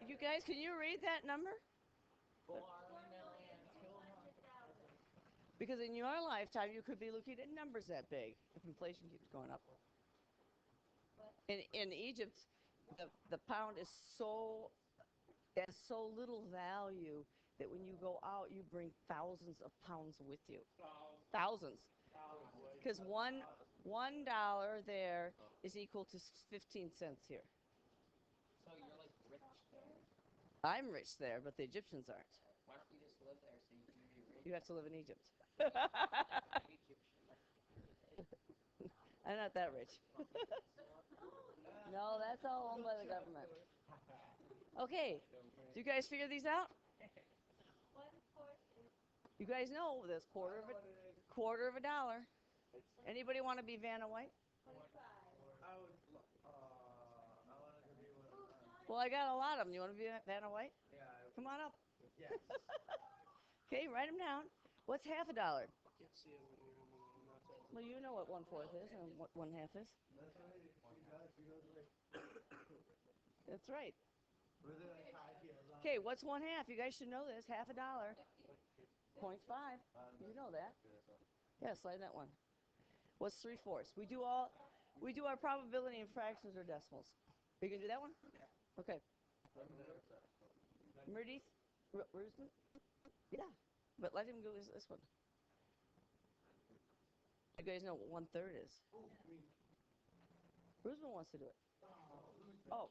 You guys, can you read that number? 4,200,000. Because in your lifetime, you could be looking at numbers that big if inflation keeps going up. In Egypt, the pound is has so little value that when you go out, you bring thousands of pounds with you. Thousands. Because $1 there is equal to 15 cents here. So you're like rich there? I'm rich there, but the Egyptians aren't. Why don't you just live there so you can be rich? You have to live in Egypt. Egypt. I'm not that rich. No, that's all owned by the government. Okay, do you guys figure these out? You guys know this quarter of a dollar. Anybody want to be Vanna White? Well, I got a lot of them. You want to be Vanna White? Yeah. Come on up. Yes. Okay, write them down. What's half a dollar? Can't see it when you're Well, you know what 1/4 is and what 1/2 is. That's right. Okay, what's 1/2? You guys should know this. Half a dollar. 0.5. You know that. Yeah, slide that one. What's 3/4? We do our probability in fractions or decimals. Are you gonna do that one? Okay. Meredith? Roosman? Yeah. But let him go this one. You guys know what 1/3 is. Roosman wants to do it. Oh.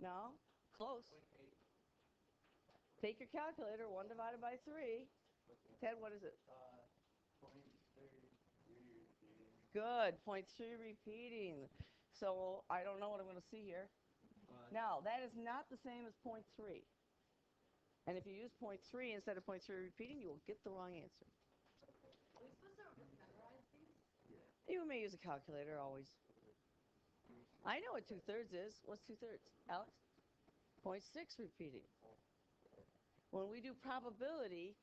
No? Close. Take your calculator. 1 divided by 3. Ted, what is it? Good. 0.3 repeating. So I don't know what I'm going to see here. Now, that is not the same as 0.3. And if you use 0.3 instead of 0.3 repeating, you will get the wrong answer. Are we supposed to memorize these? You may use a calculator always. I know what 2/3 is. What's 2/3? Alex? 0.6 repeating. When we do probability,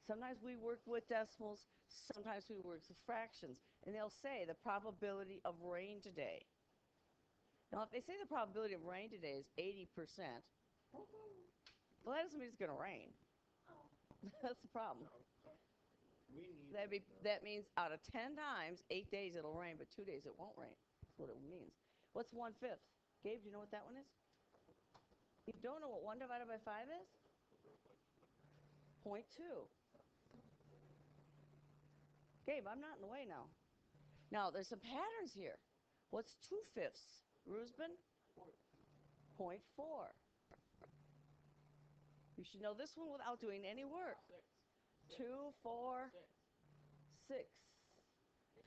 sometimes we work with decimals, sometimes we work with fractions. And they'll say the probability of rain today. Now, if they say the probability of rain today is 80%, well, that doesn't mean it's going to rain. That's the problem. That means out of 10 times, 8 days it'll rain, but 2 days it won't rain. That's what it means. What's 1/5? Gabe, do you know what that one is? You don't know what 1 divided by 5 is? 0.2. Gabe, I'm not in the way now. Now, there's some patterns here. What's 2/5? Roosman? 0.4. You should know this one without doing any work. 2, 4, 6.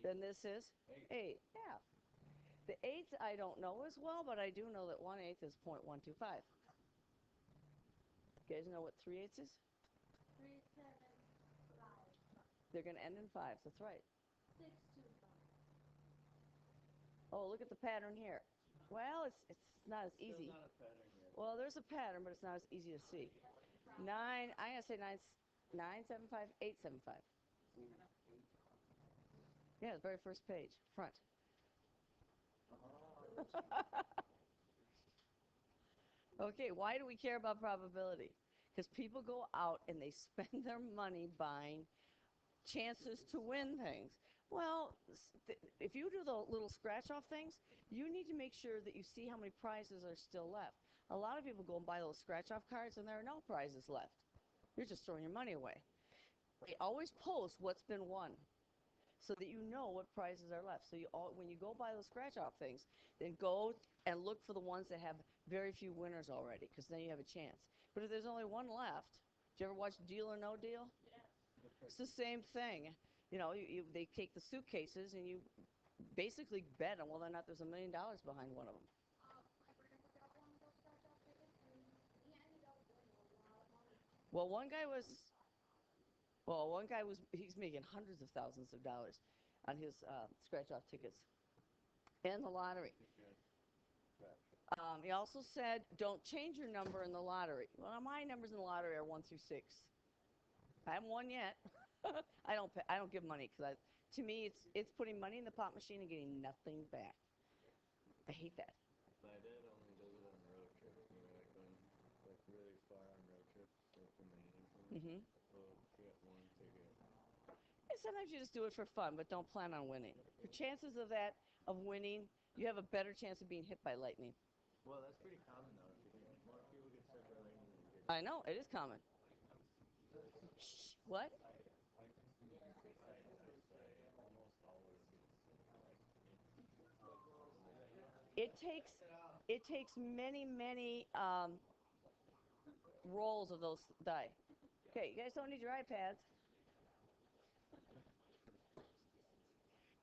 Then this is 8. Yeah. The 8th I don't know as well, but I do know that 1/8 is 0.125. You guys know what 3/8 is? 3, 7, 5. They're going to end in 5s. That's right. 6, 2, 5. Oh, look at the pattern here. Well, it's not as easy. Not a pattern yet. Well, there's a pattern, but it's not as easy to see. 9, I'm going to say 9, 7, 5, 8, 7, 5. Yeah, the very first page, front. Okay, why do we care about probability? Because people go out and they spend their money buying chances to win things. Well, if you do the little scratch-off things, you need to make sure that you see how many prizes are still left. A lot of people go and buy those scratch-off cards and there are no prizes left. You're just throwing your money away. They always post what's been won so that you know what prizes are left. So when you go buy those scratch-off things, then go and look for the ones that have very few winners already, because then you have a chance. But if there's only one left, did you ever watch Deal or No Deal? Yeah. It's the same thing. You know, they take the suitcases and you basically bet on whether or not there's $1 million behind one of them. Well, one guy he's making hundreds of thousands of dollars on his scratch-off tickets and the lottery. He also said, don't change your number in the lottery. Well, my numbers in the lottery are 1 through 6. I haven't won yet. I don't give money because to me it's putting money in the pot machine and getting nothing back. I hate that. My dad only does it on Mm-hmm. So get one ticket. And sometimes you just do it for fun, but don't plan on winning. The chances of that of winning, you have a better chance of being hit by lightning. Well, that's pretty common though. If you think more people get struck by lightning than get I know it is common. Shh, what? almost always gets like It takes many rolls of those die. Okay, you guys don't need your iPads.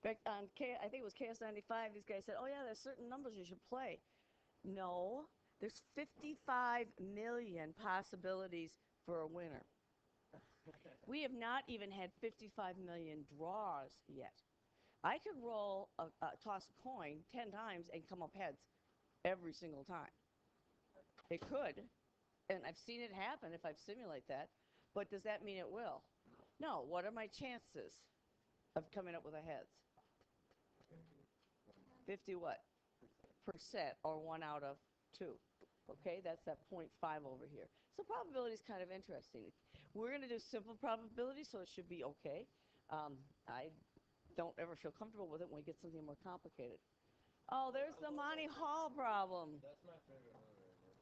In fact, on I think it was KS95, these guys said, "Oh yeah, there's certain numbers you should play." No, there's 55 million possibilities for a winner. We have not even had 55 million draws yet. I could roll toss a coin 10 times and come up heads every single time. It could, and I've seen it happen if I simulate that, but does that mean it will? No. What are my chances of coming up with a heads? 50 what? Percent, or 1 out of 2. Okay, that's that 0.5 over here. So probability is kind of interesting. We're going to do simple probability, so it should be okay. I don't ever feel comfortable with it when we get something more complicated. Oh, there's the Monty Hall problem. That's my favorite one right there.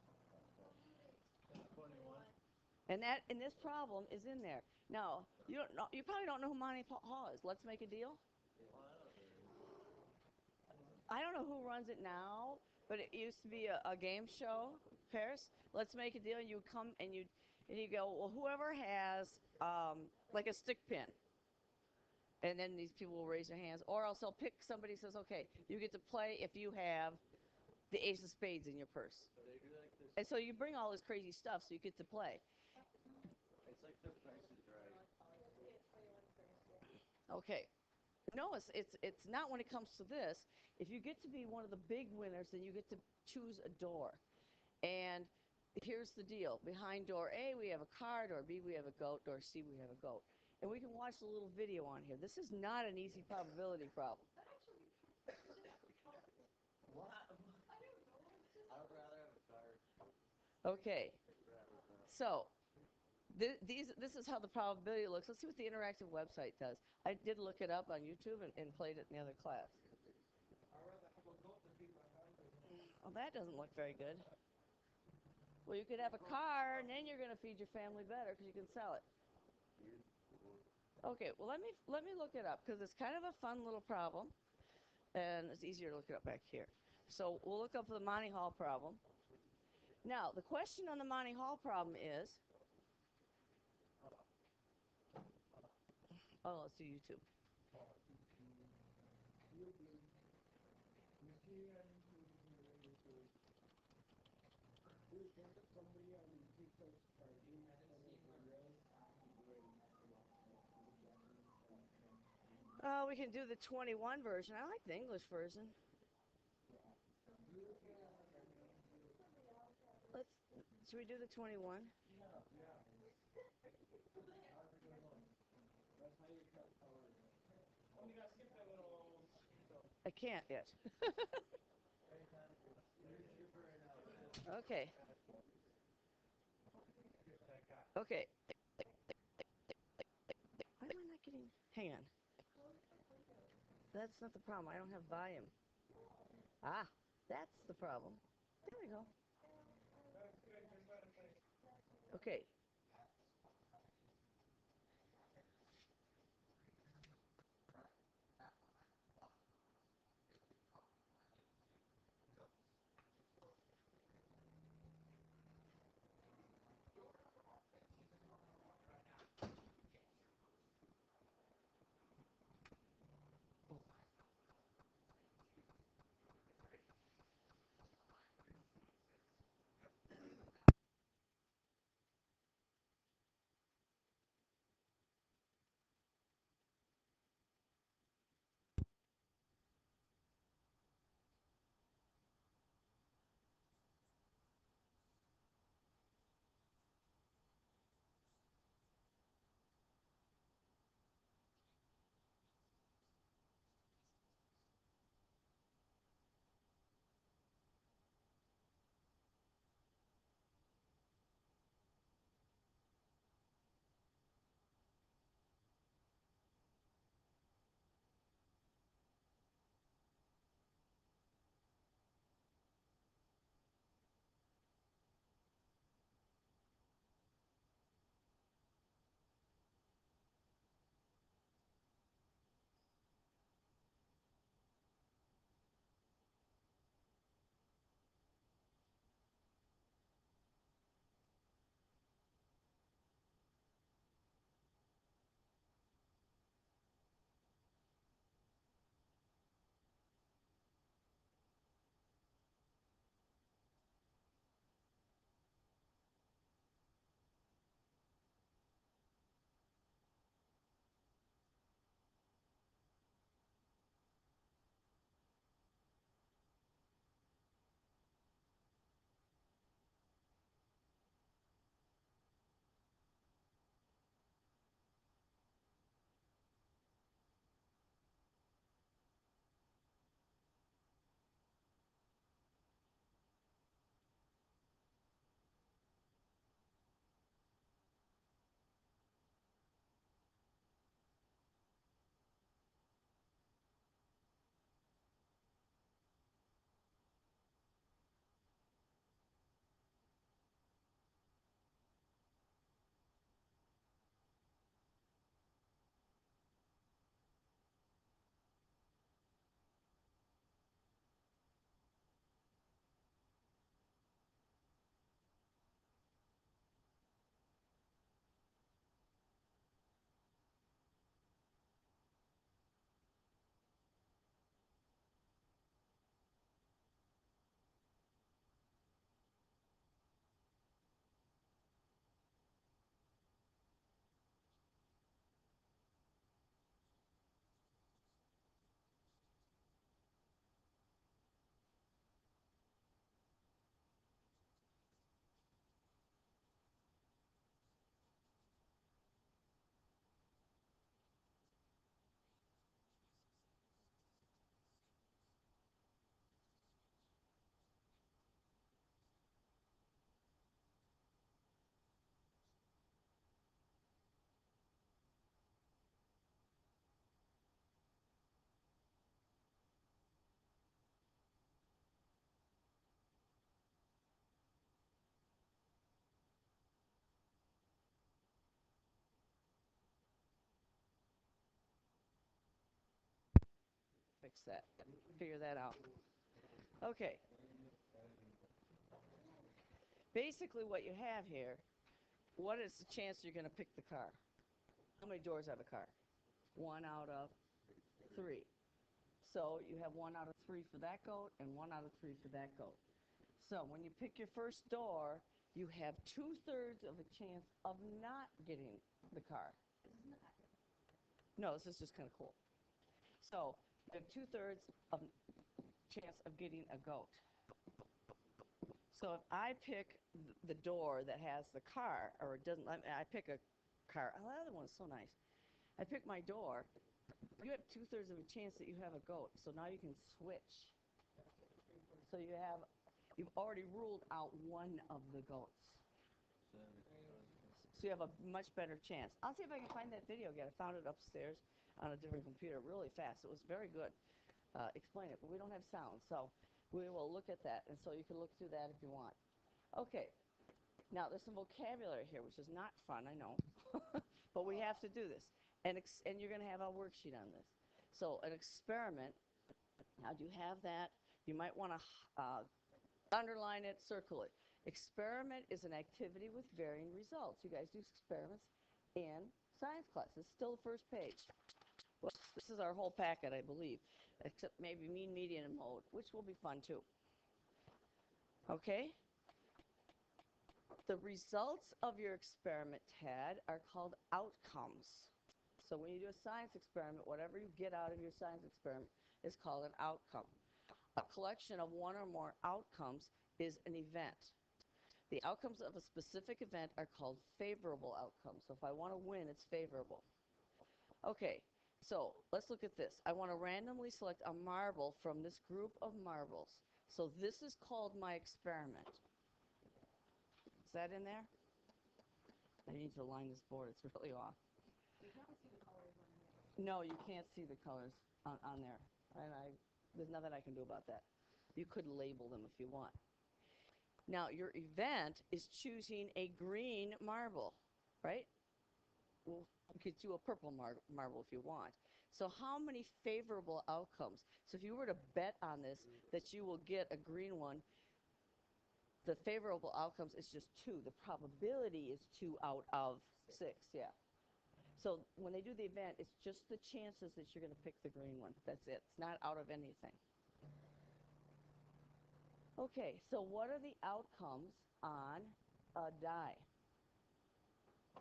21. And this problem is in there. Now, you probably don't know who Monty Hall is. Let's make a deal. Well, I don't really. I don't know who runs it now, but it used to be a game show, Paris. Let's make a deal. You come and you go, well, whoever has like a stick pin, and then these people will raise their hands, or else they'll pick somebody who says, okay, you get to play if you have the ace of spades in your purse. So they do like this. And so you bring all this crazy stuff so you get to play. It's like the Price is Right. Okay. No, it's not when it comes to this. If you get to be one of the big winners, then you get to choose a door. And here's the deal. Behind door A, we have a car. Door B, we have a goat. Door C, we have a goat. And we can watch a little video on here. This is not an easy probability problem. What? I would rather have a car. Okay. So this is how the probability looks. Let's see what the interactive website does. I did look it up on YouTube and played it in the other class. Well, that doesn't look very good. Well, you could have a car, and then you're going to feed your family better because you can sell it. Okay, well, let me look it up because it's kind of a fun little problem, and it's easier to look it up back here. So we'll look up the Monty Hall problem. Now, the question on the Monty Hall problem is, oh, let's do YouTube. Oh, we can do the 21 version. I like the English version. Should we do the 21? I can't yet. Okay. Okay. Why am I not getting... Hang on. That's not the problem. I don't have volume. Ah, that's the problem. There we go. Okay. fix that, figure that out. Okay. Basically what you have here, what is the chance you're going to pick the car? How many doors have a car? 1 out of 3. So you have 1 out of 3 for that goat and 1 out of 3 for that goat. So when you pick your first door, you have 2/3 of a chance of not getting the car. No, this is just kind of cool. So you have 2/3 of chance of getting a goat. So if I pick the door that has the car, or it doesn't, I pick a car. Oh, the other one's so nice. I pick my door. You have 2/3 of a chance that you have a goat. So now you can switch. So you've already ruled out one of the goats. So you have a much better chance. I'll see if I can find that video again. I found it upstairs on a different computer really fast. It was very good. Explain it, but we don't have sound, so we will look at that, and so you can look through that if you want. Okay, now there's some vocabulary here, which is not fun, I know, but we have to do this, and you're going to have a worksheet on this. So an experiment, now do you have that? You might want to underline it, circle it. Experiment is an activity with varying results. You guys do experiments in science class. It's still the first page. Well, this is our whole packet, I believe, except maybe mean, median, and mode, which will be fun too. Okay? The results of your experiment, Tad, are called outcomes. So when you do a science experiment, whatever you get out of your science experiment is called an outcome. A collection of one or more outcomes is an event. The outcomes of a specific event are called favorable outcomes. So if I want to win, it's favorable. Okay, so let's look at this. I want to randomly select a marble from this group of marbles. So this is called my experiment. Is that in there? I need to line this board. It's really off. You can't see the colors on here. No, you can't see the colors on there. There's nothing I can do about that. You could label them if you want. Now, your event is choosing a green marble, right? Well, you could do a purple marble if you want. So how many favorable outcomes? So if you were to bet on this, that you will get a green one, the favorable outcomes is just 2. The probability is 2 out of 6, yeah. So when they do the event, it's just the chances that you're going to pick the green one. That's it. It's not out of anything. Okay, so what are the outcomes on a die?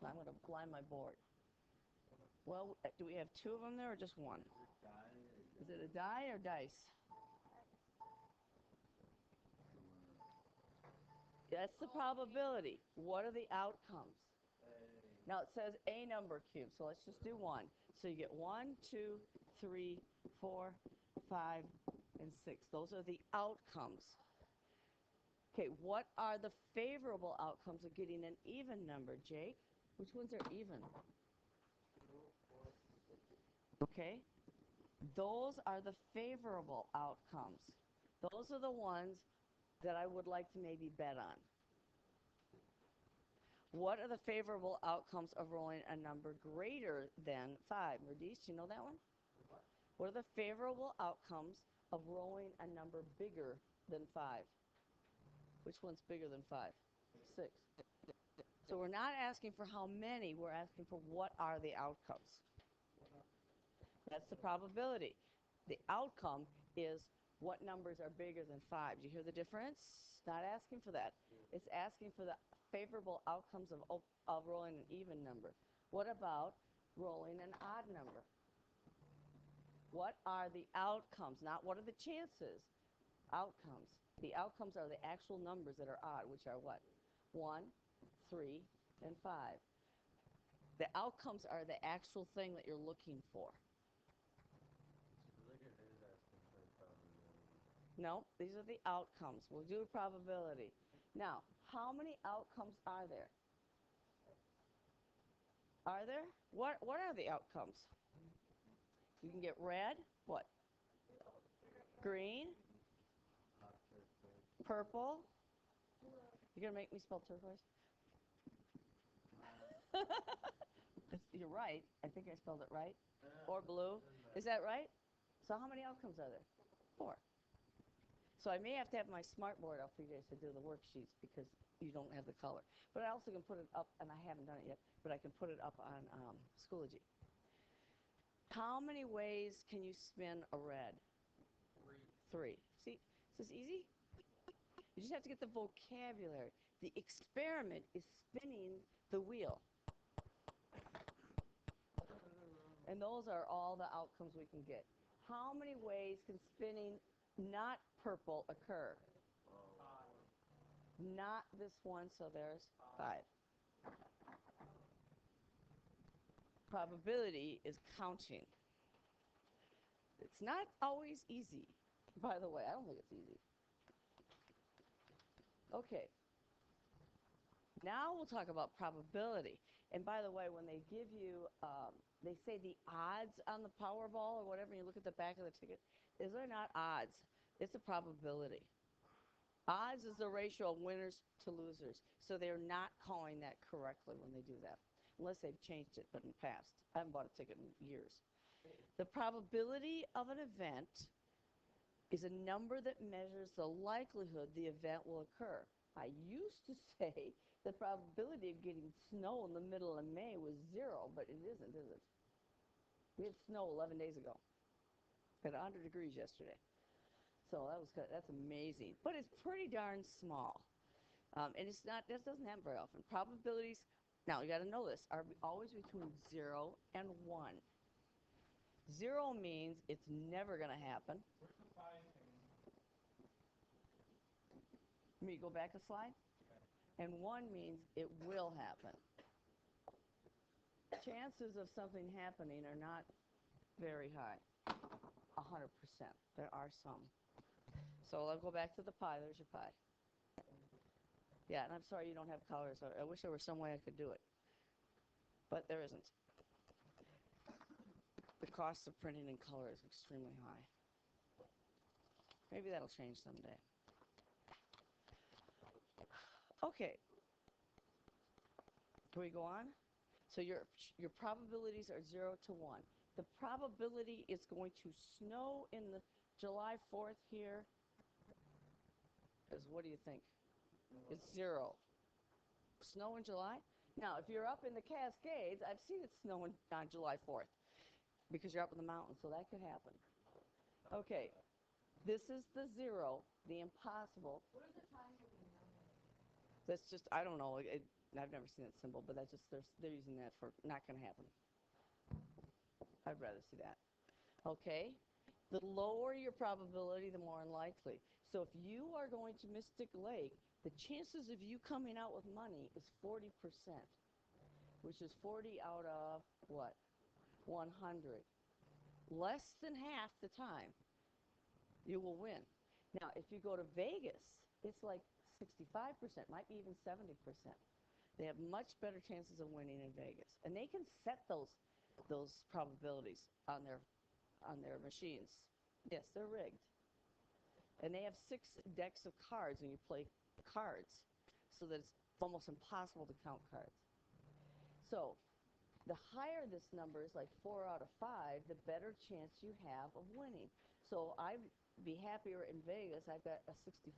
I'm going to line my board. Well, do we have 2 of them there or just 1? Is it a die or dice? That's the probability. What are the outcomes? Now it says a number cube, so let's just do 1. So you get 1, 2, 3, 4, 5, and 6. Those are the outcomes. Okay, what are the favorable outcomes of getting an even number, Jake? Which ones are even? Okay, those are the favorable outcomes. Those are the ones that I would like to maybe bet on. What are the favorable outcomes of rolling a number greater than 5? Merdice, do you know that one? What are the favorable outcomes of rolling a number bigger than 5? Which one's bigger than 5? 6. So we're not asking for how many, we're asking for what are the outcomes. That's the probability. The outcome is what numbers are bigger than 5. Do you hear the difference? It's not asking for that. It's asking for the favorable outcomes of rolling an even number. What about rolling an odd number? What are the outcomes? Not what are the chances. Outcomes. The outcomes are the actual numbers that are odd, which are what? 1, 3, and 5. The outcomes are the actual thing that you're looking for. No, these are the outcomes. We'll do a probability. Now, how many outcomes are there? Are there? What are the outcomes? You can get red. What? Green. Purple. You're going to make me spell turquoise? You're right. I think I spelled it right. Or blue. Is that right? So how many outcomes are there? 4. So I may have to have my smart board up for you guys to do the worksheets because you don't have the color. But I also can put it up, and I haven't done it yet, but I can put it up on Schoology. How many ways can you spin a red? 3. See, this is easy. You just have to get the vocabulary. The experiment is spinning the wheel. And those are all the outcomes we can get. How many ways can spinning not purple occur? Not this one, so there's 5. Probability is counting. It's not always easy, by the way. I don't think it's easy. Okay. Now we'll talk about probability. And by the way, when they give you, they say the odds on the Powerball or whatever, and you look at the back of the ticket, those are not odds. It's a probability. Odds is the ratio of winners to losers. So they're not calling that correctly when they do that, unless they've changed it, but in the past. I haven't bought a ticket in years. The probability of an event is a number that measures the likelihood the event will occur. I used to say the probability of getting snow in the middle of May was 0, but it isn't, is it? We had snow 11 days ago. At 100 degrees yesterday. So that's amazing. But it's pretty darn small. And it's not, that doesn't happen very often. Probabilities, now you got to know this, are always between 0 and 1. 0 means it's never going to happen. Where's the 5 thing? Let me go back a slide. And 1 means it will happen. Chances of something happening are not very high. 100%. There are some. So I'll go back to the pie. There's your pie. Yeah, and I'm sorry you don't have colors. I wish there was some way I could do it. But there isn't. The cost of printing in color is extremely high. Maybe that'll change someday. Okay. Can we go on? So your probabilities are 0 to 1. The probability it's going to snow in the July 4th here is, what do you think? It's 0. Snow in July? Now, if you're up in the Cascades, I've seen it snow on July 4th because you're up in the mountains, so that could happen. Okay, this is the 0, the impossible. What are the times that we know? That's just, I don't know. I've never seen that symbol, but that's just, they're using that for not going to happen. I'd rather see that. Okay, the lower your probability, the more unlikely. So if you are going to Mystic Lake, the chances of you coming out with money is 40%, which is 40 out of what? 100. Less than half the time, you will win. Now, if you go to Vegas, it's like 65%, might be even 70%. They have much better chances of winning in Vegas, and they can set those probabilities on their machines. Yes, they're rigged, and they have 6 decks of cards when you play cards, so that it's almost impossible to count cards. So the higher this number is, like 4 out of 5, the better chance you have of winning. So I'd be happier in Vegas. I've got a 65%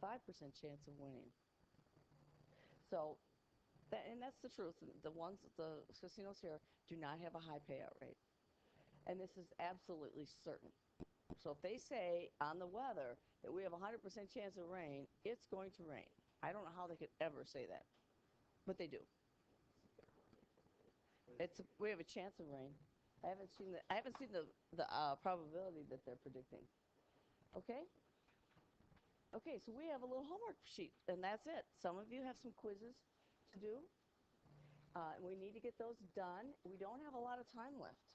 chance of winning. So, and that's the truth. The casinos here do not have a high payout rate. And this is absolutely certain. So if they say on the weather that we have a 100% chance of rain, it's going to rain. I don't know how they could ever say that, but they do. We have a chance of rain. I haven't seen the probability that they're predicting. Okay? Okay, so we have a little homework sheet, and that's it. Some of you have some quizzes to do. We need to get those done. We don't have a lot of time left.